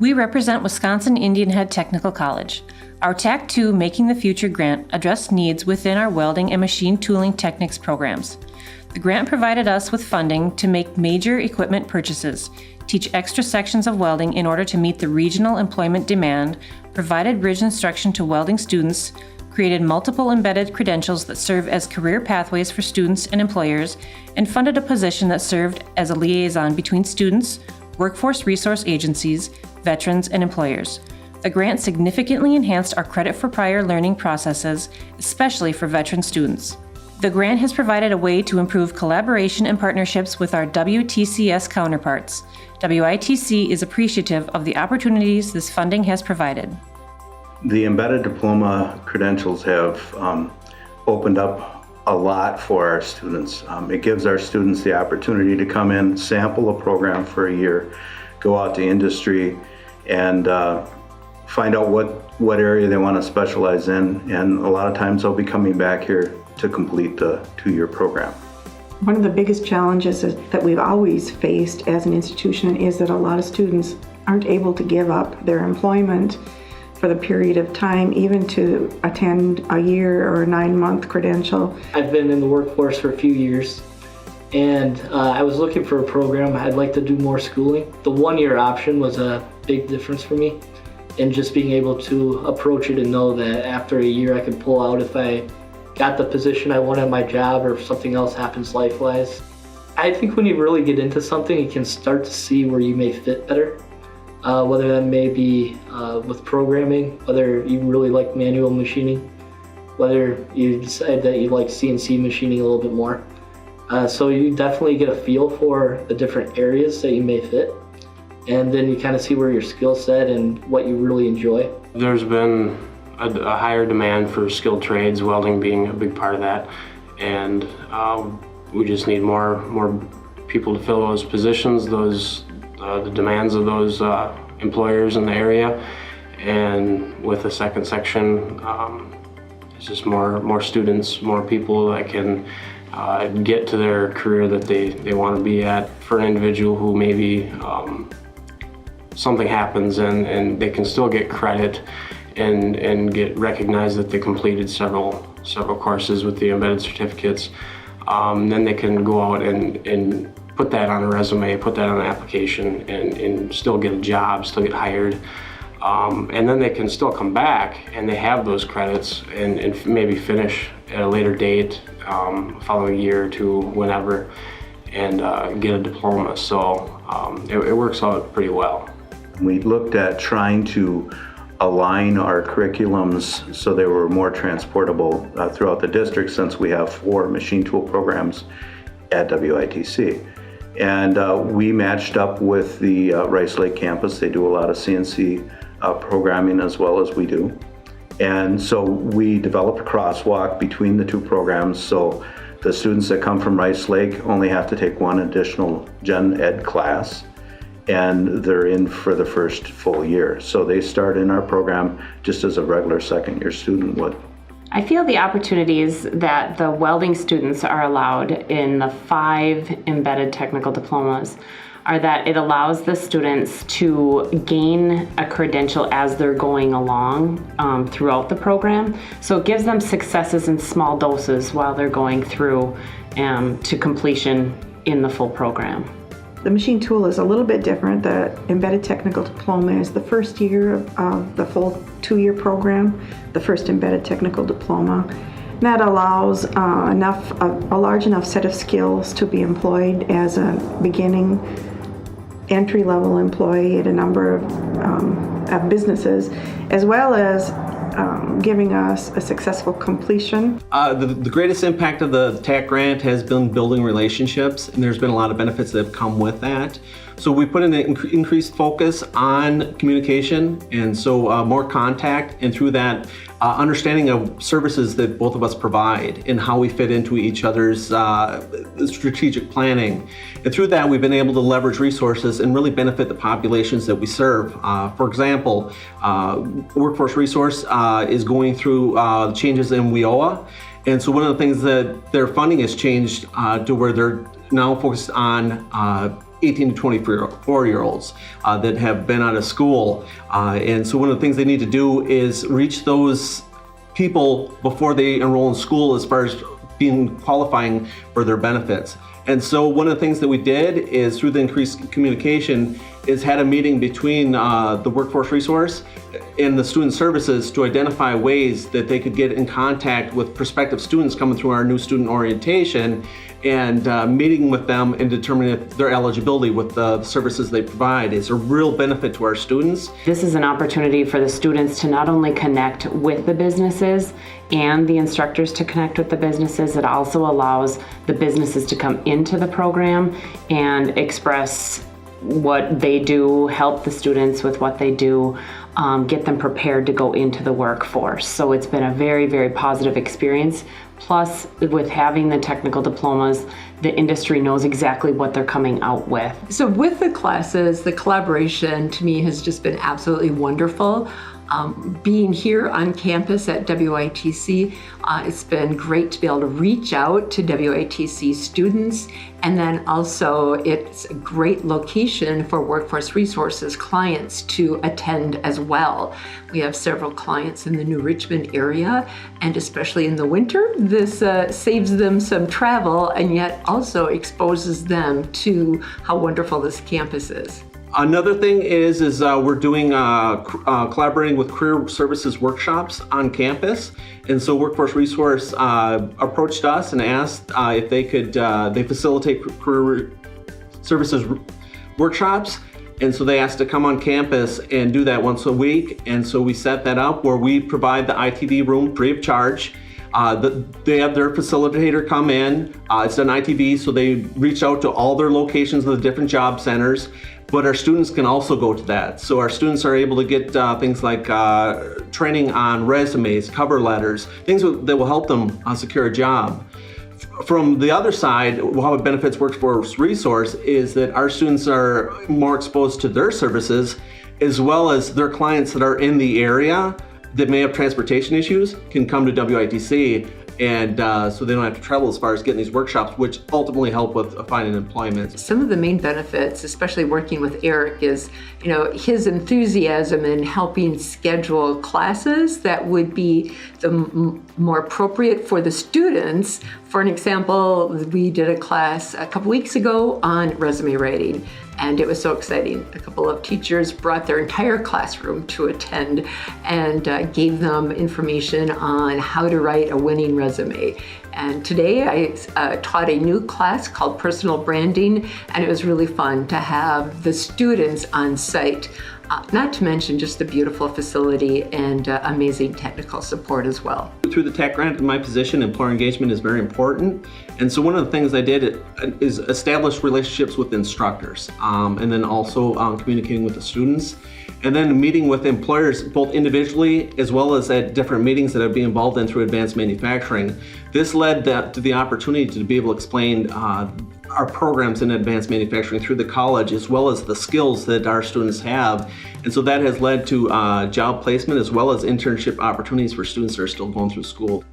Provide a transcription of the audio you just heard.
We represent Wisconsin Indianhead Technical College. Our TAACCCT Making the Future grant addressed needs within our welding and machine tooling techniques programs. The grant provided us with funding to make major equipment purchases, teach extra sections of welding in order to meet the regional employment demand, provided bridge instruction to welding students, created multiple embedded credentials that serve as career pathways for students and employers, and funded a position that served as a liaison between students, workforce resource agencies, veterans, and employers. The grant significantly enhanced our credit for prior learning processes, especially for veteran students. The grant has provided a way to improve collaboration and partnerships with our WTCS counterparts. WITC is appreciative of the opportunities this funding has provided. The embedded diploma credentials have opened up a lot for our students. It gives our students the opportunity to come in, sample a program for a year, go out to industry, and find out what area they want to specialize in. And a lot of times they'll be coming back here to complete the 2-year program. One of the biggest challenges that we've always faced as an institution is that a lot of students aren't able to give up their employment for the period of time, even to attend a year or a 9-month credential. I've been in the workforce for a few years, and I was looking for a program. I'd like to do more schooling. The 1-year option was a big difference for me, and just being able to approach it and know that after a year I could pull out if I got the position I want at my job or if something else happens life-wise. I think when you really get into something, you can start to see where you may fit better. Whether that may be with programming, whether you really like manual machining, whether you decide that you like CNC machining a little bit more. So you definitely get a feel for the different areas that you may fit, and then you kind of see where your skill set and what you really enjoy. There's been a higher demand for skilled trades, welding being a big part of that, and we just need more people to fill those positions, the demands of those employers in the area. And with the second section, it's just more students, more people that can get to their career that they want to be at. For an individual who maybe something happens and they can still get credit and get recognized that they completed several courses with the embedded certificates, then they can go out and put that on a resume, put that on an application, and still get a job, still get hired. And then they can still come back and they have those credits and maybe finish at a later date, following a year or two, whenever, and get a diploma. So it works out pretty well. We looked at trying to align our curriculums so they were more transportable throughout the district, since we have 4 machine tool programs at WITC. And we matched up with the Rice Lake campus. They do a lot of CNC programming as well as we do. And so we developed a crosswalk between the 2 programs, so the students that come from Rice Lake only have to take 1 additional gen ed class, and they're in for the first full year. So they start in our program just as a regular second-year student would. I feel the opportunities that the welding students are allowed in the 5 embedded technical diplomas are that it allows the students to gain a credential as they're going along throughout the program. So it gives them successes in small doses while they're going through to completion in the full program. The machine tool is a little bit different. The embedded technical diploma is the first year of the full 2-year program, the first embedded technical diploma. That allows a large enough set of skills to be employed as a beginning entry-level employee at a number of businesses, as well as giving us a successful completion. The greatest impact of the TAACCCT grant has been building relationships, and there's been a lot of benefits that have come with that. So we put an increased focus on communication, and so more contact, and through that understanding of services that both of us provide and how we fit into each other's strategic planning. And through that, we've been able to leverage resources and really benefit the populations that we serve. For example, Workforce Resource is going through changes in WIOA. And so one of the things that their funding has changed to where they're now focused on 18 to 24-year-olds that have been out of school. And so one of the things they need to do is reach those people before they enroll in school as far as qualifying for their benefits. And so one of the things that we did is, through the increased communication, is had a meeting between the workforce resource and the student services to identify ways that they could get in contact with prospective students coming through our new student orientation, and meeting with them and determining if their eligibility with the services they provide is a real benefit to our students. This is an opportunity for the students to not only connect with the businesses and the instructors to connect with the businesses, it also allows the businesses to come into the program and express what they do, help the students with what they do, get them prepared to go into the workforce. So it's been a very, very positive experience. Plus, with having the technical diplomas, the industry knows exactly what they're coming out with. So with the classes, the collaboration to me has just been absolutely wonderful. Being here on campus at WITC, it's been great to be able to reach out to WITC students, and then also it's a great location for workforce resources clients to attend as well. We have several clients in the New Richmond area, and especially in the winter, this saves them some travel and yet also exposes them to how wonderful this campus is. Another thing is we're doing collaborating with career services workshops on campus, and so Workforce Resource approached us and asked if they could they facilitate career services workshops, and so they asked to come on campus and do that once a week, and so we set that up where we provide the ITV room free of charge. They have their facilitator come in. It's done ITV, so they reach out to all their locations of the different job centers. But our students can also go to that. So our students are able to get things like training on resumes, cover letters, things that will help them secure a job. From the other side, how it benefits Workforce Resource is that our students are more exposed to their services, as well as their clients that are in the area that may have transportation issues can come to WITC, and so they don't have to travel as far as getting these workshops, which ultimately help with finding employment. Some of the main benefits, especially working with Eric, is his enthusiasm in helping schedule classes that would be the more appropriate for the students. For an example, we did a class a couple weeks ago on resume writing, and it was so exciting. A couple of teachers brought their entire classroom to attend and gave them information on how to write a winning resume. And today I taught a new class called Personal Branding, and it was really fun to have the students on site, not to mention just the beautiful facility and amazing technical support as well. Through the TAACCCT grant, in my position, employer engagement is very important. And so one of the things I did is establish relationships with instructors, and then also communicating with the students. And then meeting with employers both individually as well as at different meetings that I'd be involved in through advanced manufacturing. This led to the opportunity to be able to explain our programs in advanced manufacturing through the college, as well as the skills that our students have. And so that has led to job placement as well as internship opportunities for students that are still going through school.